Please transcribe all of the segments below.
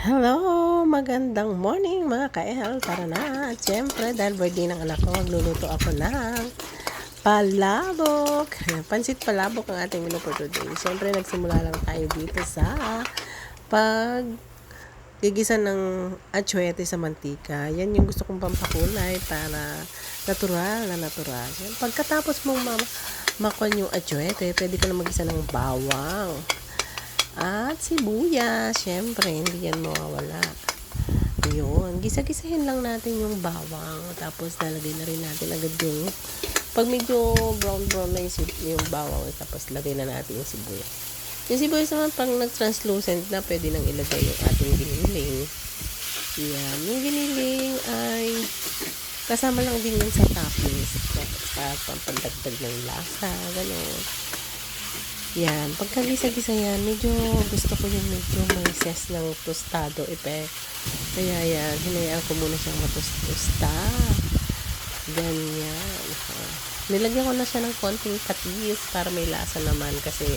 Hello! Magandang morning mga ka-El. Tara na. At syempre, dahil birthday ng anak ko, magluluto ako ng palabok. Pansit palabok ang ating menu for today. Syempre, nagsimula lang tayo dito sa pag gigisa ng atsuete sa mantika. Yan yung gusto kong pampakulay para natural na natural. Yan. Pagkatapos mong makon yung atsuete, pwede ka na magisa ng bawang. At sibuyas, syempre, hindi yan mawawala. Yun, gisa-gisahin lang natin yung bawang. Tapos, lalagay na rin natin agad yung, pag medyo brown-brown na yung bawang, tapos lagay na natin yung sibuyas. Yung sibuyas naman, pag nag-translucent na, pwede nang ilagay yung ating giniling. Yan, yung giniling ay kasama lang din yun sa toppings. Sa pampandagdag ng lasa, gano'n. Yan, pagkagisa-gisa yan, medyo gusto ko yung medyo may zest ng tostado effect. Kaya yan, hinayaan ko muna siyang matusta. Ganyan. Nilagyan ko na siya ng konting patis para may lasa naman kasi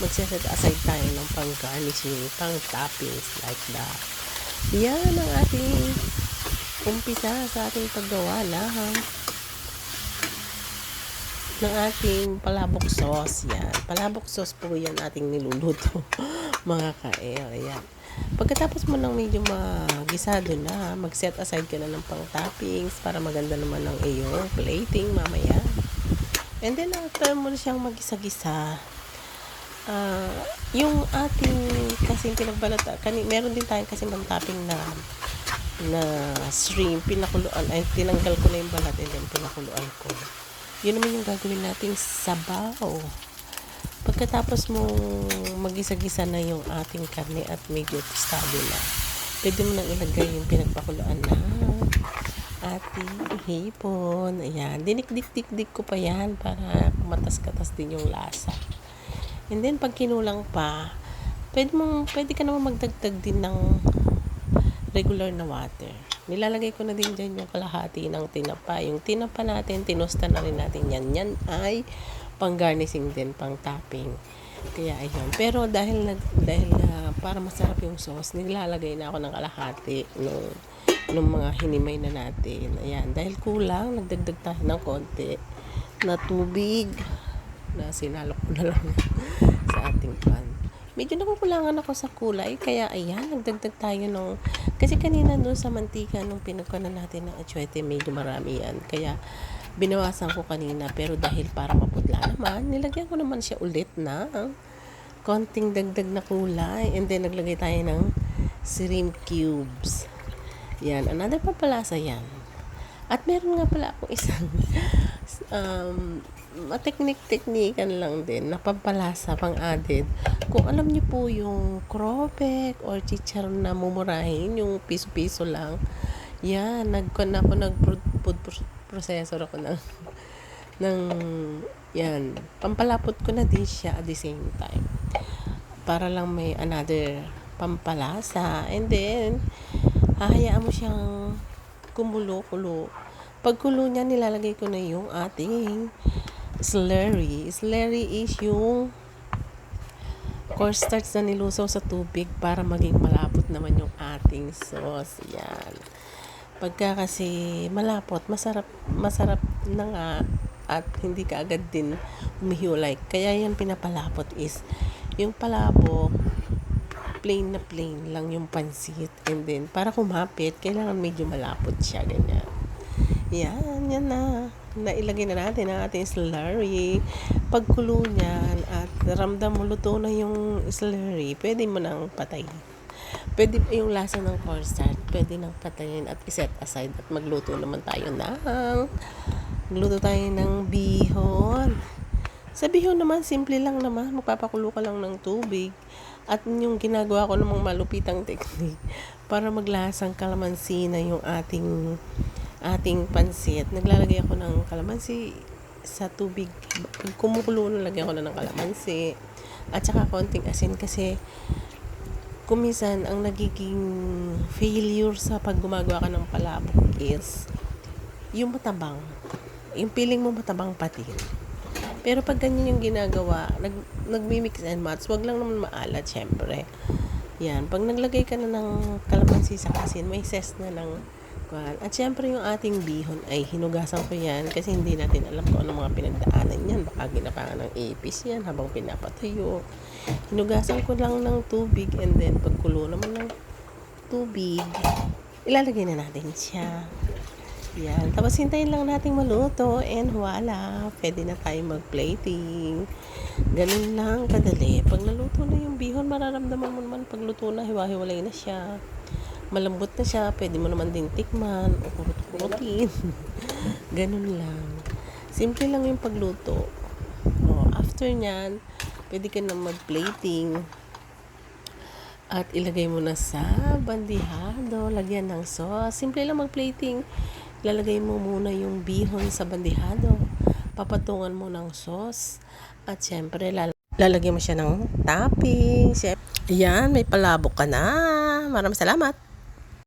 magsiset aside tayo ng pang garnishing, pang toppings like that. Yan ang ating umpisa sa ating paggawa ng ating palabok sauce. Yan. Palabok sauce po yan ating niluluto. Mga ka-El. Yan. Pagkatapos mo ng medyo magisado na, mag-set aside ka na ng pang-toppings para maganda naman ang iyong plating mamaya. And then, after mo na siyang magisa-gisa, yung ating kasing pinagbalata, meron din tayong kasing pang-topping na shrimp, pinakuluan, ay tinanggal ko na yung balat and then pinakuluan ko. Yun naman yung gagawin nating sabaw. Pagkatapos mo magisa-gisa na yung ating karne at medyo tostado na, pwede mo nang ilagay yung pinagpakuluan na ating hipon. Ayan. Dinik-dik-dik-dik ko pa yan para matas-katas din yung lasa. And then, pag kinulang pa, pwede ka naman magdagdag din ng regular na water. Nilalagay ko na din dyan yung kalahati ng tinapa. Yung tinapa natin, tinusta na rin natin yan. Yan ay pang-garnishing din, pang-topping. Kaya ayun. Pero dahil para masarap yung sauce, nilalagay na ako ng kalahati nung mga hinimay na natin. Ayan. Dahil kulang, nagdagdag tayo ng konti na tubig na sinalok ko na lang sa ating pan. Medyo nakukulangan ako sa kulay, kaya ayan, nagdagdag tayo kasi kanina doon sa mantika nung pinagkanan natin ng atsuete, medyo marami yan. Kaya binawasan ko kanina, pero dahil para mapudla naman, nilagyan ko naman siya ulit ng konting dagdag na kulay. And then naglagay tayo ng shrimp cubes. Yan, another papalasa yan. At meron nga pala akong isang teknikan lang din na pampalasa, pang added. Kung alam niyo po yung cropek or chicharon na mumurahin, yung piso-piso lang, yan, nag-food processor ako ng yan, pampalapot ko na din siya at the same time para lang may another pampalasa. And then hahayaan mo siyang kumulo-kulo. Pagkulo niya, nilalagay ko na yung ating slurry. Slurry is yung cornstarch na nilusaw sa tubig para maging malapot naman yung ating sauce. Yan. Pagka kasi malapot, masarap na nga at hindi ka agad din humihiwalay. Kaya yan pinapalapot is yung palabok, plain lang yung pansit. And then, para kumapit, kailangan medyo malapot siya. Ganyan. Yan na. Nailagay na natin ang ating slurry. Pagkulo niyan at ramdam mo luto na yung slurry, pwede mo nang patayin. Pwede yung lasa ng cornstarch, pwede nang patayin at iset aside at magluto tayo ng bihon. Sa bihon naman, simple lang naman. Magpapakulo ka lang ng tubig. At yung ginagawa ko namang malupitang technique para maglasang kalamansi na yung ating pansit. Naglalagay ako ng kalamansi sa tubig. Pag kumukulo, nalagyan ko na ng kalamansi. At saka konting asin kasi kuminsan ang nagiging failure sa pag gumagawa ka ng palabok is yung matabang. Yung feeling mo matabang pati. Pero pag ganyan yung ginagawa, nagmi-mix and match, wag lang naman maalat, syempre. Yan, pag naglagay ka na ng kalamansi sa asin, may ses na ng kuwan. At syempre yung ating bihon ay hinugasan ko yan kasi hindi natin alam kung ano mga pinagdaanan yan. Baka ginapangan ng ipis yan habang pinapatuyo. Hinugasan ko lang ng tubig and then pagkulo naman ng tubig, ilalagay na natin siya. Yan. Tapos hintayin lang nating maluto and voila, pwede na tayo mag-plating. Ganun lang kadali. Pag naluto na yung bihon, mararamdaman mo naman pag luto na, hiwa-hiwalay na siya. Malambot na siya, pwede mo naman din tikman o kurut-kurutin. Ganun lang. Simple lang yung pagluto. O, after nyan, pwede ka na mag-plating. At ilagay mo na sa bandihado, lagyan ng sauce. Simple lang mag-plating. Lalagay mo muna yung bihon sa bandihado. Papatungan mo ng sauce. At syempre, lalagyan mo siya ng topping. Ayan, may palabok ka na. Maraming salamat.